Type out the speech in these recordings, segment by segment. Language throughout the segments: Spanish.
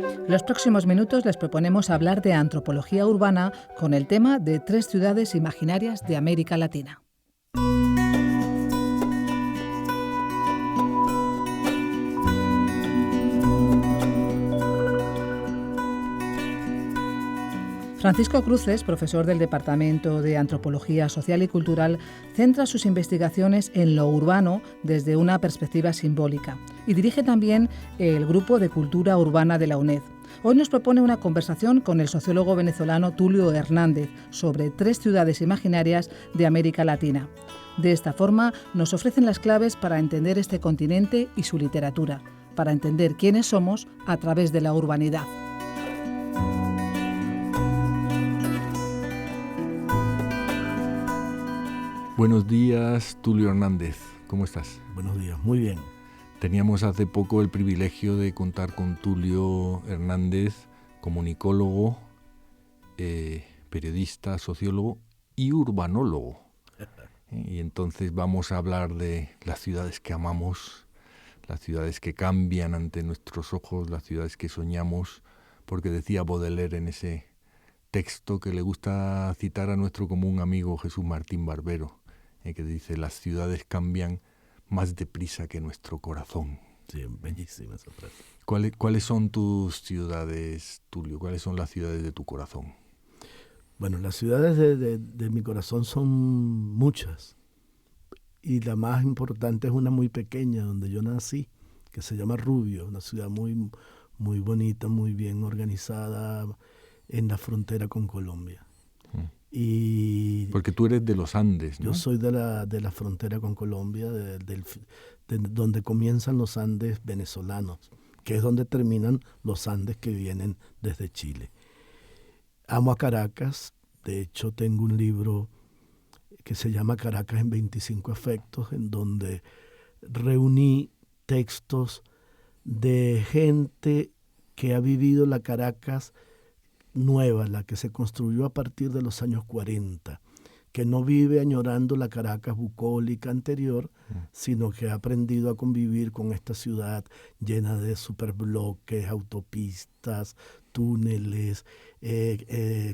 En los próximos minutos les proponemos hablar de antropología urbana con el tema de 3 ciudades imaginarias de América Latina. Francisco Cruces, profesor del Departamento de Antropología Social y Cultural, centra sus investigaciones en lo urbano desde una perspectiva simbólica y dirige también el Grupo de Cultura Urbana de la UNED. Hoy nos propone una conversación con el sociólogo venezolano Tulio Hernández sobre 3 ciudades imaginarias de América Latina. De esta forma, nos ofrecen las claves para entender este continente y su literatura, para entender quiénes somos a través de la urbanidad. Buenos días, Tulio Hernández. ¿Cómo estás? Buenos días, muy bien. Teníamos hace poco el privilegio de contar con Tulio Hernández, comunicólogo, periodista, sociólogo y urbanólogo. Y entonces vamos a hablar de las ciudades que amamos, las ciudades que cambian ante nuestros ojos, las ciudades que soñamos, porque decía Baudelaire en ese texto que le gusta citar a nuestro común amigo Jesús Martín Barbero, que dice: las ciudades cambian más deprisa que nuestro corazón. Sí, bellísima esa frase. ¿Cuáles son tus ciudades, Tulio? ¿Cuáles son las ciudades de tu corazón? Bueno, las ciudades de mi corazón son muchas. Y la más importante es una muy pequeña, donde yo nací, que se llama Rubio, una ciudad muy, muy bonita, muy bien organizada, en la frontera con Colombia. Y porque tú eres de los Andes, ¿no? Yo soy de la frontera con Colombia, de donde comienzan los Andes venezolanos, que es donde terminan los Andes que vienen desde Chile. Amo a Caracas. De hecho, tengo un libro que se llama Caracas en 25 efectos, en donde reuní textos de gente que ha vivido la Caracas nueva, la que se construyó a partir de los años 40, que no vive añorando la Caracas bucólica anterior, sino que ha aprendido a convivir con esta ciudad llena de superbloques, autopistas, túneles,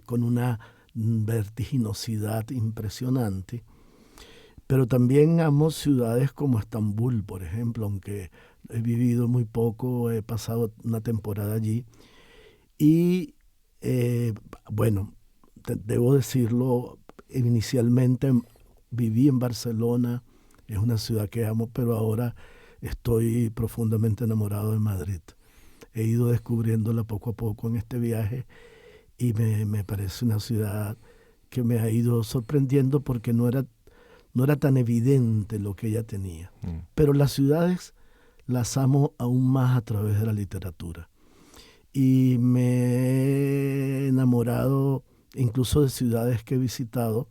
con una vertiginosidad impresionante. Pero también amo ciudades como Estambul, por ejemplo, aunque he vivido muy poco, he pasado una temporada allí. Y bueno, debo decirlo, inicialmente viví en Barcelona, es una ciudad que amo, pero ahora estoy profundamente enamorado de Madrid. He ido descubriéndola poco a poco en este viaje y me parece una ciudad que me ha ido sorprendiendo porque no era tan evidente lo que ella tenía. Pero las ciudades las amo aún más a través de la literatura. Y me he enamorado incluso de ciudades que he visitado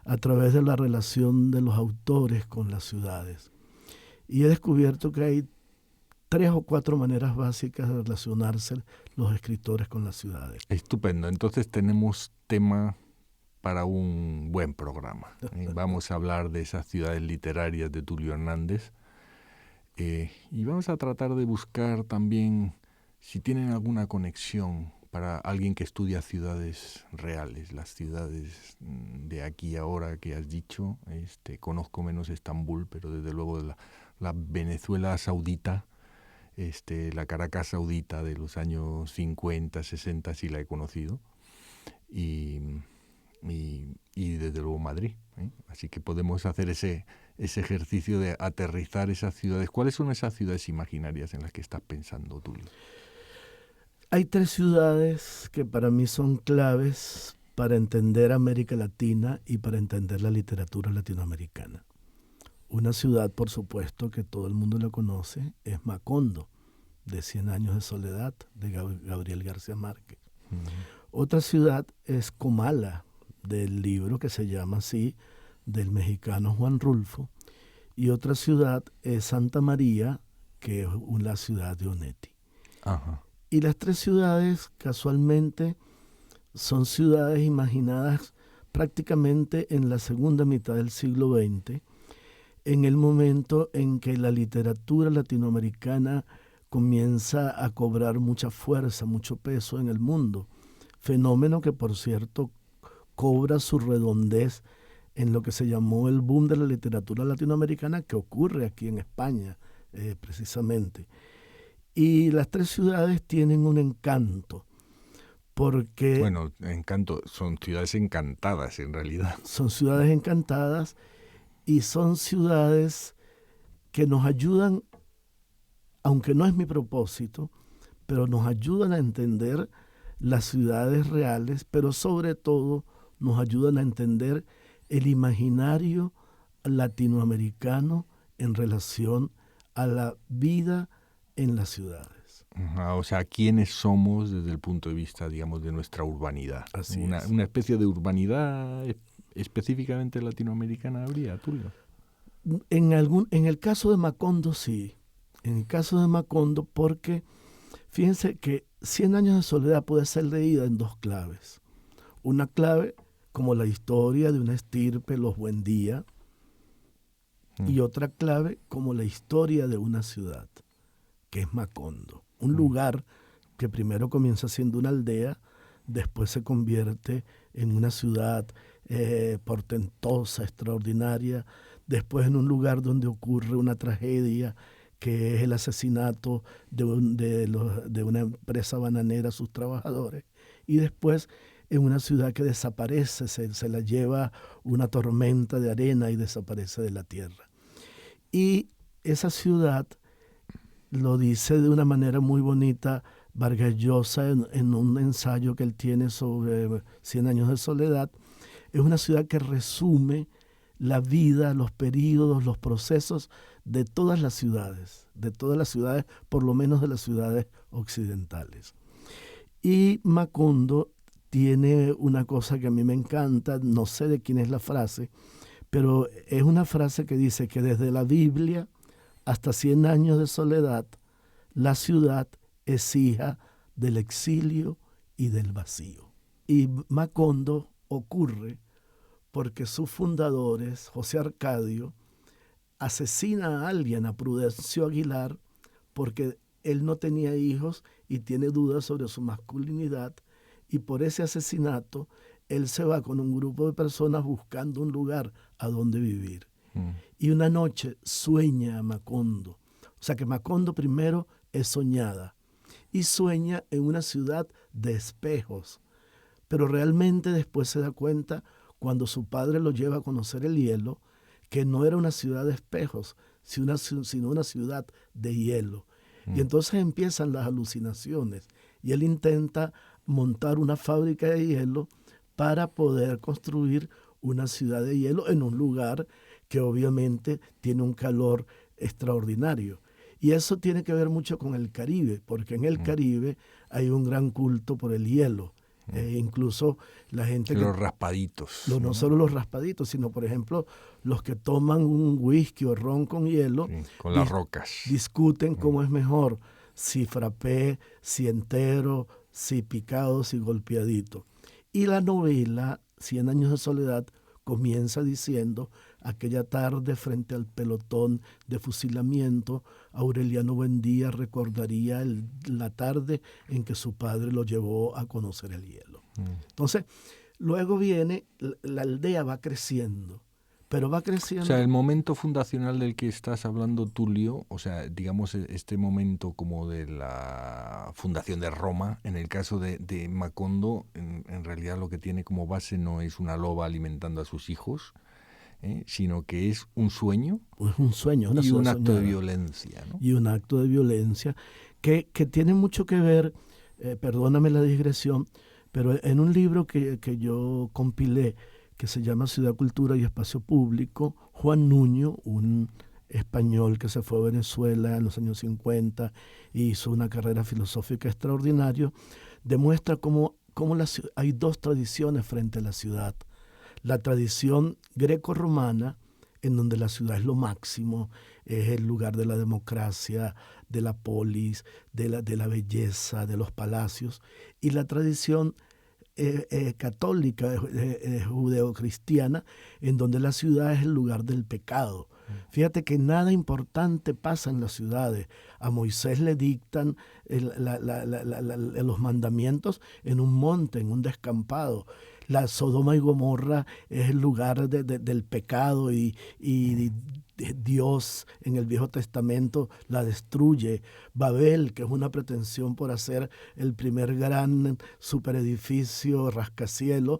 a través de la relación de los autores con las ciudades. Y he descubierto que hay 3 o 4 maneras básicas de relacionarse los escritores con las ciudades. Estupendo. Entonces tenemos tema para un buen programa. Vamos a hablar de esas ciudades literarias de Tulio Hernández y vamos a tratar de buscar también si tienen alguna conexión para alguien que estudia ciudades reales, las ciudades de aquí y ahora que has dicho. Conozco menos Estambul, pero desde luego la Venezuela saudita, la Caracas saudita de los años 50, 60 sí la he conocido. Y desde luego Madrid. Así que podemos hacer ese ejercicio de aterrizar esas ciudades. ¿Cuáles son esas ciudades imaginarias en las que estás pensando, Tulio? Hay 3 ciudades que para mí son claves para entender América Latina y para entender la literatura latinoamericana. Una ciudad, por supuesto, que todo el mundo la conoce, es Macondo, de 100 años de soledad, de Gabriel García Márquez. Otra ciudad es Comala, del libro que se llama así, del mexicano Juan Rulfo. Y otra ciudad es Santa María, que es la ciudad de Onetti. Ajá. Y las 3 ciudades, casualmente, son ciudades imaginadas prácticamente en la segunda mitad del siglo XX, en el momento en que la literatura latinoamericana comienza a cobrar mucha fuerza, mucho peso en el mundo. Fenómeno que, por cierto, cobra su redondez en lo que se llamó el boom de la literatura latinoamericana, que ocurre aquí en España, precisamente. Y las tres ciudades tienen un encanto, porque... Bueno, encanto, son ciudades encantadas en realidad. Son ciudades encantadas y son ciudades que nos ayudan, aunque no es mi propósito, pero nos ayudan a entender las ciudades reales, pero sobre todo nos ayudan a entender el imaginario latinoamericano en relación a la vida en las ciudades. O sea, ¿quiénes somos desde el punto de vista, digamos, de nuestra urbanidad? Así una especie de urbanidad específicamente latinoamericana habría, Tulio. En el caso de Macondo, sí. En el caso de Macondo, porque fíjense que 100 años de soledad puede ser leída en dos claves. Una clave como la historia de una estirpe, los Buendía, y otra clave como la historia de una ciudad, que es Macondo. Un lugar que primero comienza siendo una aldea, después se convierte en una ciudad portentosa, extraordinaria, después en un lugar donde ocurre una tragedia, que es el asesinato de una empresa bananera a sus trabajadores, y después en una ciudad que desaparece, se la lleva una tormenta de arena y desaparece de la tierra. Y esa ciudad, lo dice de una manera muy bonita Vargas Llosa en un ensayo que él tiene sobre 100 años de soledad, es una ciudad que resume la vida, los períodos, los procesos de todas las ciudades, por lo menos de las ciudades occidentales. Y Macondo tiene una cosa que a mí me encanta, no sé de quién es la frase, pero es una frase que dice que desde la Biblia hasta 100 años de soledad, la ciudad es hija del exilio y del vacío. Y Macondo ocurre porque sus fundadores, José Arcadio, asesina a alguien, a Prudencio Aguilar, porque él no tenía hijos y tiene dudas sobre su masculinidad, y por ese asesinato él se va con un grupo de personas buscando un lugar a donde vivir. Y una noche sueña a Macondo. O sea que Macondo primero es soñada y sueña en una ciudad de espejos, pero realmente después se da cuenta, cuando su padre lo lleva a conocer el hielo, que no era una ciudad de espejos, sino una ciudad de hielo. Y entonces empiezan las alucinaciones y él intenta montar una fábrica de hielo para poder construir una ciudad de hielo en un lugar que obviamente tiene un calor extraordinario. Y eso tiene que ver mucho con el Caribe, porque en el Caribe hay un gran culto por el hielo. Incluso la gente los raspaditos. No solo los raspaditos, sino por ejemplo los que toman un whisky o ron con hielo. Sí, con las rocas. Discuten cómo es mejor, si frappé, si entero, si picado, si golpeadito. Y la novela 100 años de soledad comienza diciendo: aquella tarde frente al pelotón de fusilamiento, Aureliano Buendía recordaría la tarde en que su padre lo llevó a conocer el hielo. Entonces, luego viene, la aldea va creciendo, pero va creciendo... O sea, el momento fundacional del que estás hablando, Tulio, o sea, digamos este momento como de la fundación de Roma, en el caso de Macondo, en realidad lo que tiene como base no es una loba alimentando a sus hijos, sino que es un sueño, una y un acto soñada, de violencia, ¿no? Y un acto de violencia que tiene mucho que ver, perdóname la digresión, pero en un libro que yo compilé, que se llama Ciudad, Cultura y Espacio Público, Juan Nuño, un español que se fue a Venezuela en los años 50 e hizo una carrera filosófica extraordinaria, demuestra cómo hay dos tradiciones frente a la ciudad. La tradición greco-romana, en donde la ciudad es lo máximo, es el lugar de la democracia, de la polis, de la belleza, de los palacios, y la tradición católica, judeocristiana, en donde la ciudad es el lugar del pecado. Fíjate que nada importante pasa en las ciudades. A Moisés le dictan los mandamientos en un monte, en un descampado. La Sodoma y Gomorra es el lugar del pecado y Dios en el Viejo Testamento la destruye. Babel, que es una pretensión por hacer el primer gran superedificio rascacielos,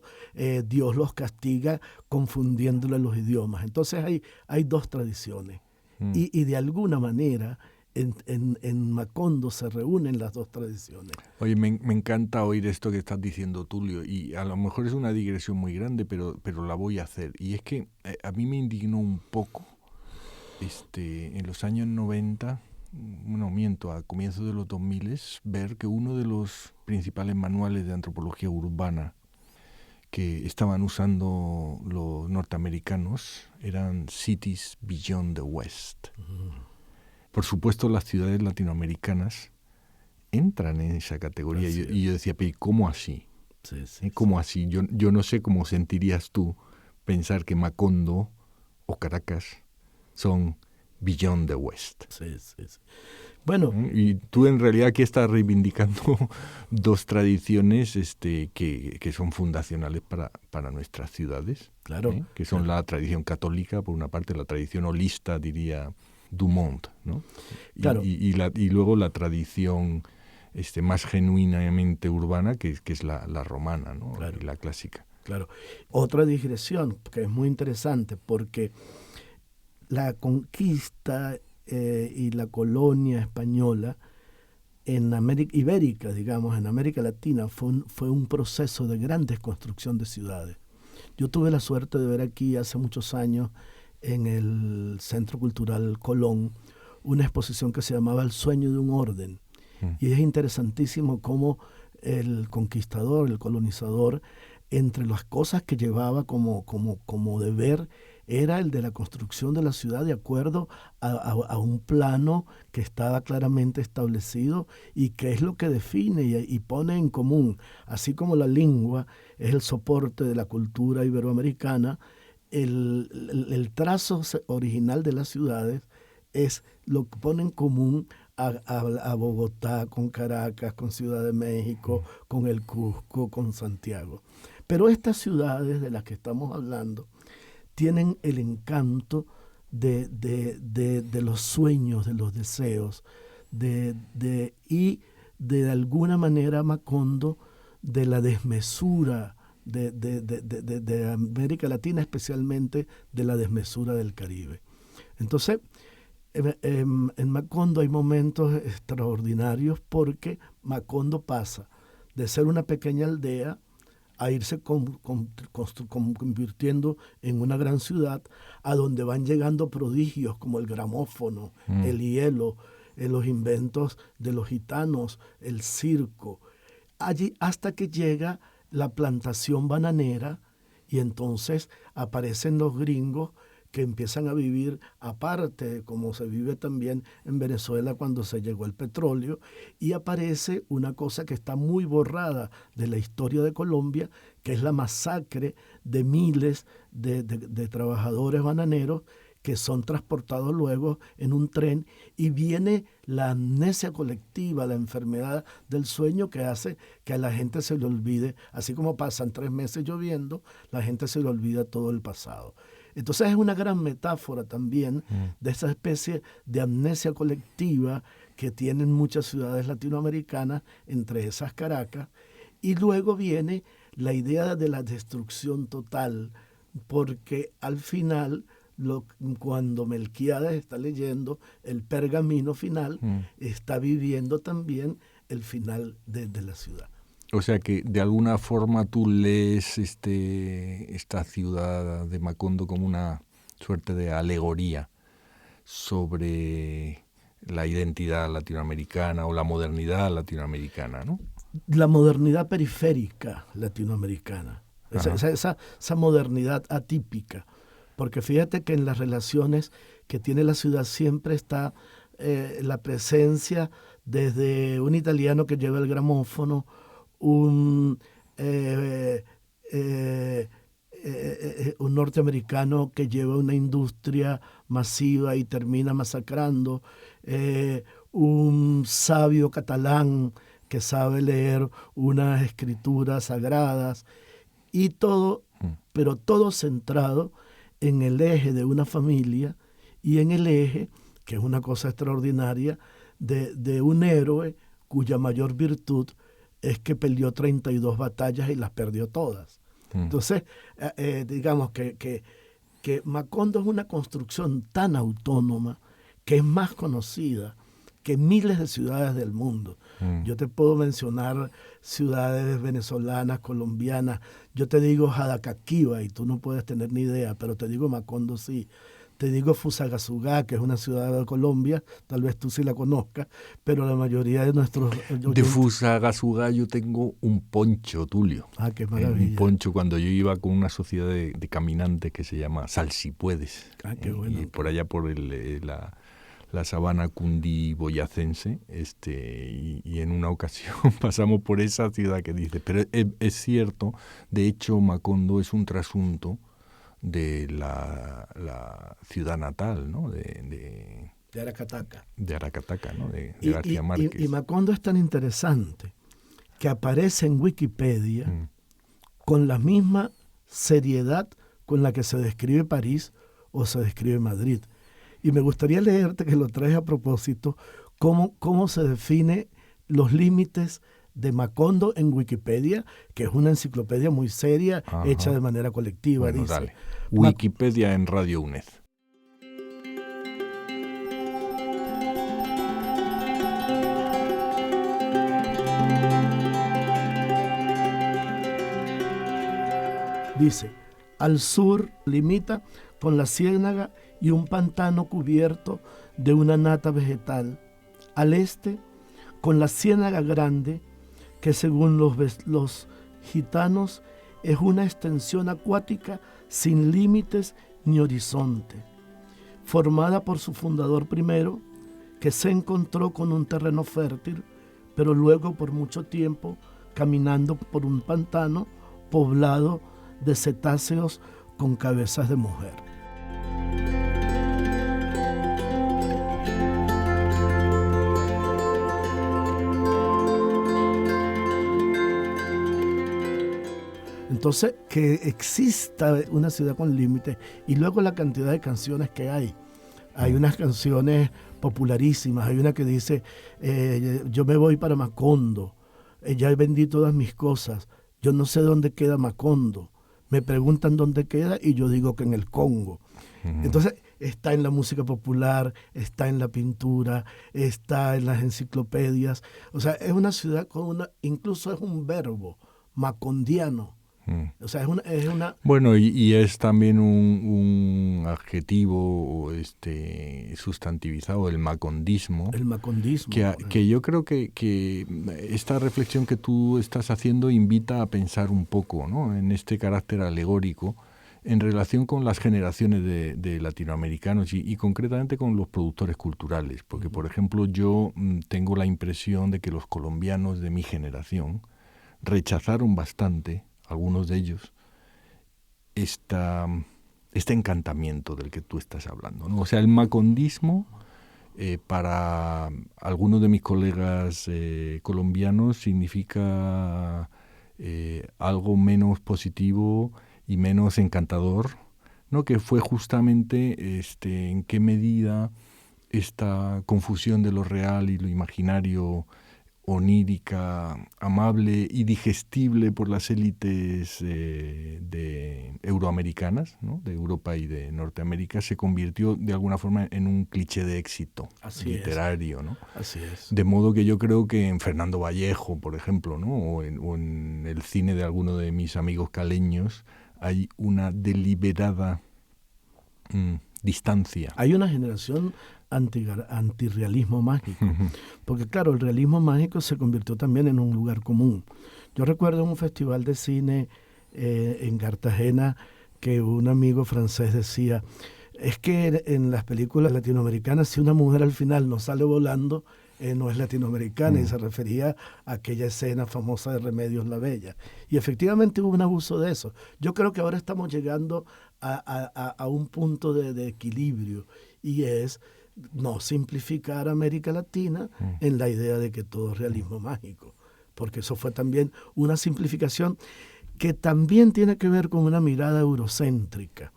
Dios los castiga confundiéndole los idiomas. Entonces hay dos tradiciones y de alguna manera en Macondo se reúnen las dos tradiciones. Oye, me encanta oír esto que estás diciendo, Tulio, y a lo mejor es una digresión muy grande, pero la voy a hacer. Y es que a mí me indignó un poco en los años 90, a comienzos de los 2000, ver que uno de los principales manuales de antropología urbana que estaban usando los norteamericanos eran Cities Beyond the West. Por supuesto, las ciudades latinoamericanas entran en esa categoría. Y yo decía, pero ¿cómo así? ¿Cómo así? Yo no sé cómo sentirías tú pensar que Macondo o Caracas son Beyond the West. Sí. Bueno, y tú en realidad aquí estás reivindicando dos tradiciones que son fundacionales para nuestras ciudades. Claro. Que son la tradición católica, por una parte, la tradición holista, diría Dumont, ¿no? Claro. Y luego la tradición más genuinamente urbana, que es la romana, ¿no? Claro. Y la clásica. Claro. Otra digresión que es muy interesante, porque la conquista y la colonia española en América Ibérica, digamos, en América Latina, fue un proceso de gran desconstrucción de ciudades. Yo tuve la suerte de ver aquí hace muchos años en el Centro Cultural Colón una exposición que se llamaba El sueño de un orden. Y es interesantísimo cómo el conquistador, el colonizador, entre las cosas que llevaba como deber, era el de la construcción de la ciudad de acuerdo a un plano que estaba claramente establecido y que es lo que define y pone en común, así como la lengua es el soporte de la cultura iberoamericana, el trazo original de las ciudades es lo que pone en común a Bogotá, con Caracas, con Ciudad de México, con el Cusco, con Santiago. Pero estas ciudades de las que estamos hablando tienen el encanto de los sueños, de los deseos, y de alguna manera Macondo, de la desmesura de América Latina, especialmente de la desmesura del Caribe. Entonces, en Macondo hay momentos extraordinarios porque Macondo pasa de ser una pequeña aldea a irse convirtiendo en una gran ciudad, a donde van llegando prodigios como el gramófono, el hielo, los inventos de los gitanos, el circo, allí hasta que llega la plantación bananera y entonces aparecen los gringos que empiezan a vivir aparte, como se vive también en Venezuela cuando se llegó el petróleo, y aparece una cosa que está muy borrada de la historia de Colombia, que es la masacre de miles de trabajadores bananeros que son transportados luego en un tren, y viene la amnesia colectiva, la enfermedad del sueño que hace que a la gente se le olvide, así como pasan 3 meses lloviendo, la gente se le olvida todo el pasado. Entonces es una gran metáfora también de esa especie de amnesia colectiva que tienen muchas ciudades latinoamericanas, entre esas Caracas, y luego viene la idea de la destrucción total, porque al final, cuando Melquíades está leyendo el pergamino final, está viviendo también el final de la ciudad. O sea que de alguna forma tú lees esta ciudad de Macondo como una suerte de alegoría sobre la identidad latinoamericana o la modernidad latinoamericana, ¿no? La modernidad periférica latinoamericana, esa modernidad atípica, porque fíjate que en las relaciones que tiene la ciudad siempre está la presencia desde un italiano que lleva el gramófono, un un norteamericano que lleva una industria masiva y termina masacrando, un sabio catalán que sabe leer unas escrituras sagradas, y todo, pero todo centrado en el eje de una familia y en el eje, que es una cosa extraordinaria, de un héroe cuya mayor virtud es que peleó 32 batallas y las perdió todas. Entonces, digamos que Macondo es una construcción tan autónoma que es más conocida que miles de ciudades del mundo. Yo te puedo mencionar ciudades venezolanas, colombianas. Yo te digo Jadacaquíba y tú no puedes tener ni idea, pero te digo Macondo sí. Te digo Fusagasugá, que es una ciudad de Colombia, tal vez tú sí la conozcas, pero la mayoría de nuestros... De Fusagasugá yo tengo un poncho, Tulio. Ah, qué maravilla. Un poncho cuando yo iba con una sociedad de caminantes que se llama Salsipuedes. Ah, qué bueno. Y por allá por la sabana cundiboyacense, y en una ocasión pasamos por esa ciudad que dice, pero es cierto, de hecho Macondo es un trasunto de la ciudad natal, ¿no? de Aracataca. De Aracataca, ¿no? De García Márquez. Y Macondo es tan interesante que aparece en Wikipedia con la misma seriedad con la que se describe París o se describe Madrid. Y me gustaría leerte, que lo traes a propósito, cómo se define los límites de Macondo en Wikipedia, que es una enciclopedia muy seria, hecha de manera colectiva. Bueno, dice, dale. Wikipedia en Radio UNED. Dice, al sur limita con la ciénaga y un pantano cubierto de una nata vegetal. Al este, con la ciénaga grande, que según los gitanos es una extensión acuática sin límites ni horizonte, formada por su fundador primero, que se encontró con un terreno fértil, pero luego por mucho tiempo caminando por un pantano poblado de cetáceos con cabezas de mujer. Entonces, que exista una ciudad con límites, y luego la cantidad de canciones que hay. Hay unas canciones popularísimas, hay una que dice, yo me voy para Macondo, ya vendí todas mis cosas, yo no sé dónde queda Macondo, me preguntan dónde queda y yo digo que en el Congo. Entonces, está en la música popular, está en la pintura, está en las enciclopedias. O sea, es una ciudad incluso es un verbo, macondiano. O sea, es una... Bueno, y es también un adjetivo sustantivizado, el macondismo. El macondismo. Que yo creo que esta reflexión que tú estás haciendo invita a pensar un poco, ¿no?, en este carácter alegórico en relación con las generaciones de latinoamericanos y concretamente con los productores culturales. Porque, por ejemplo, yo tengo la impresión de que los colombianos de mi generación rechazaron bastante, algunos de ellos, este encantamiento del que tú estás hablando, ¿no? O sea, el macondismo, para algunos de mis colegas colombianos, significa algo menos positivo y menos encantador, ¿no? Que fue justamente en qué medida esta confusión de lo real y lo imaginario, onírica, amable y digestible por las élites euroamericanas, ¿no?, de Europa y de Norteamérica, se convirtió de alguna forma en un cliché de éxito literario, ¿no? Así es. De modo que yo creo que en Fernando Vallejo, por ejemplo, ¿no?, o en el cine de alguno de mis amigos caleños, hay una deliberada distancia. Hay una generación antirrealismo mágico, porque claro, el realismo mágico se convirtió también en un lugar común. Yo recuerdo en un festival de cine en Cartagena que un amigo francés decía, es que en las películas latinoamericanas, si una mujer al final no sale volando, no es latinoamericana, y se refería a aquella escena famosa de Remedios la Bella. Y efectivamente hubo un abuso de eso. Yo creo que ahora estamos llegando a un punto de equilibrio, y es no simplificar América Latina en la idea de que todo es realismo mágico, porque eso fue también una simplificación que también tiene que ver con una mirada eurocéntrica.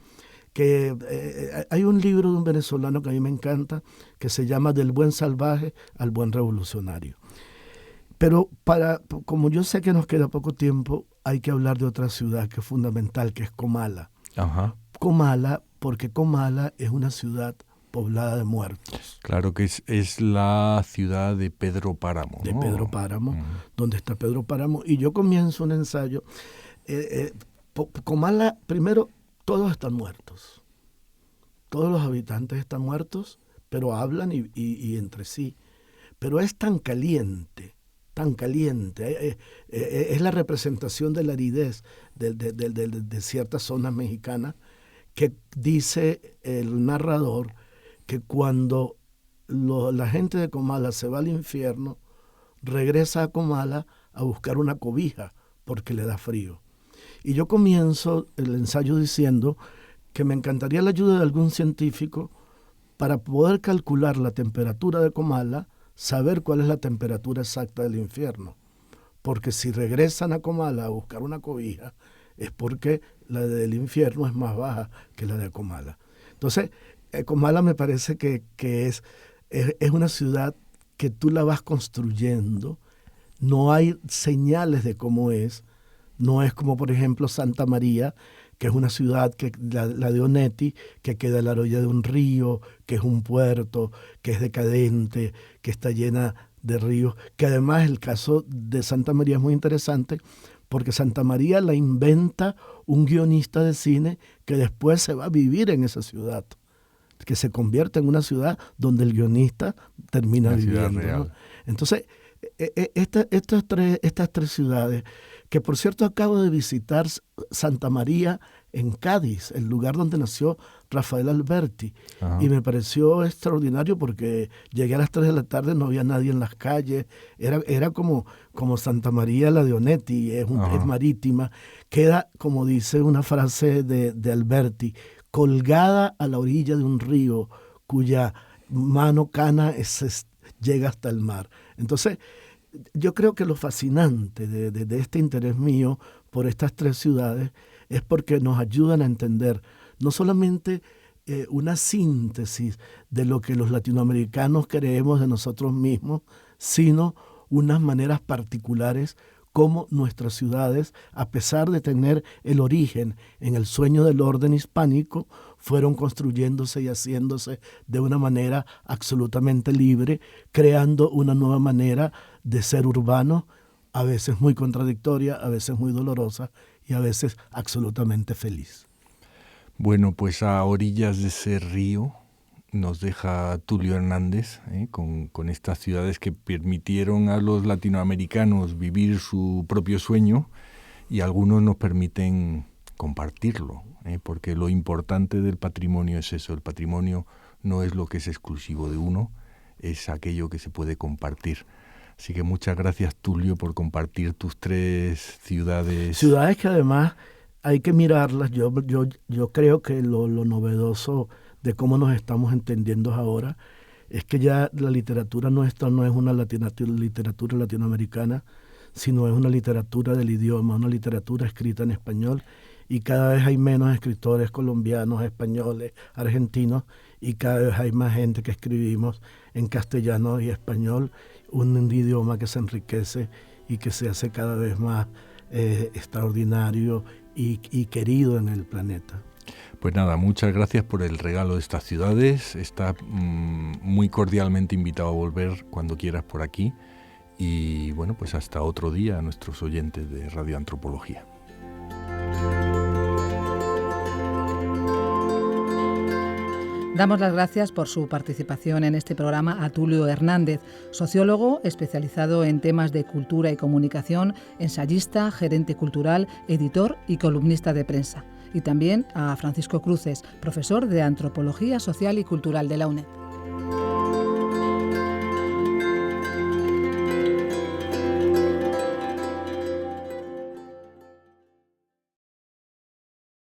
Hay un libro de un venezolano que a mí me encanta, que se llama Del buen salvaje al buen revolucionario. Pero como yo sé que nos queda poco tiempo, hay que hablar de otra ciudad que es fundamental, que es Comala. Ajá. Comala, porque Comala es una ciudad poblada de muertos. Claro que es la ciudad de Pedro Páramo, De ¿no? Pedro Páramo, donde está Pedro Páramo. Y yo comienzo un ensayo. Comala, primero, todos están muertos. Todos los habitantes están muertos, pero hablan y entre sí. Pero es tan caliente, es la representación de la aridez de ciertas zonas mexicanas, que dice el narrador que cuando la gente de Comala se va al infierno, regresa a Comala a buscar una cobija porque le da frío. Y yo comienzo el ensayo diciendo que me encantaría la ayuda de algún científico para poder calcular la temperatura de Comala, saber cuál es la temperatura exacta del infierno. Porque si regresan a Comala a buscar una cobija, es porque la del infierno es más baja que la de Comala. Entonces, Comala me parece que es una ciudad que tú la vas construyendo, no hay señales de cómo es, no es como por ejemplo Santa María, que es una ciudad, la de Onetti, que queda a la orilla de un río, que es un puerto, que es decadente, que está llena de ríos, que además el caso de Santa María es muy interesante, porque Santa María la inventa un guionista de cine que después se va a vivir en esa ciudad, que se convierte en una ciudad donde el guionista termina viviendo, ¿no? Entonces, estas tres ciudades, que por cierto acabo de visitar Santa María en Cádiz, el lugar donde nació Rafael Alberti. Ajá. Y me pareció extraordinario porque llegué a las 3 de la tarde, no había nadie en las calles, era como Santa María la de Onetti, es marítima, queda, como dice una frase de Alberti, colgada a la orilla de un río cuya mano cana llega hasta el mar. Entonces, yo creo que lo fascinante de este interés mío por estas tres ciudades es porque nos ayudan a entender no solamente una síntesis de lo que los latinoamericanos creemos de nosotros mismos, sino unas maneras particulares como nuestras ciudades, a pesar de tener el origen en el sueño del orden hispánico, fueron construyéndose y haciéndose de una manera absolutamente libre, creando una nueva manera de ser urbano, a veces muy contradictoria, a veces muy dolorosa y a veces absolutamente feliz. Bueno, pues a orillas de ese río nos deja Tulio Hernández con estas ciudades que permitieron a los latinoamericanos vivir su propio sueño, y algunos nos permiten compartirlo, porque lo importante del patrimonio es eso, el patrimonio no es lo que es exclusivo de uno, es aquello que se puede compartir. Así que muchas gracias, Tulio, por compartir tus tres ciudades. Ciudades que además hay que mirarlas. Yo creo que lo novedoso de cómo nos estamos entendiendo ahora es que ya la literatura nuestra no es una literatura latinoamericana, sino es una literatura del idioma, una literatura escrita en español, y cada vez hay menos escritores colombianos, españoles, argentinos, y cada vez hay más gente que escribimos en castellano y español, un idioma que se enriquece y que se hace cada vez más extraordinario y querido en el planeta. Pues nada, muchas gracias por el regalo de estas ciudades. Está muy cordialmente invitado a volver cuando quieras por aquí. Y bueno, pues hasta otro día a nuestros oyentes de Radio Antropología. Damos las gracias por su participación en este programa a Tulio Hernández, sociólogo especializado en temas de cultura y comunicación, ensayista, gerente cultural, editor y columnista de prensa. Y también a Francisco Cruces, profesor de Antropología Social y Cultural de la UNED.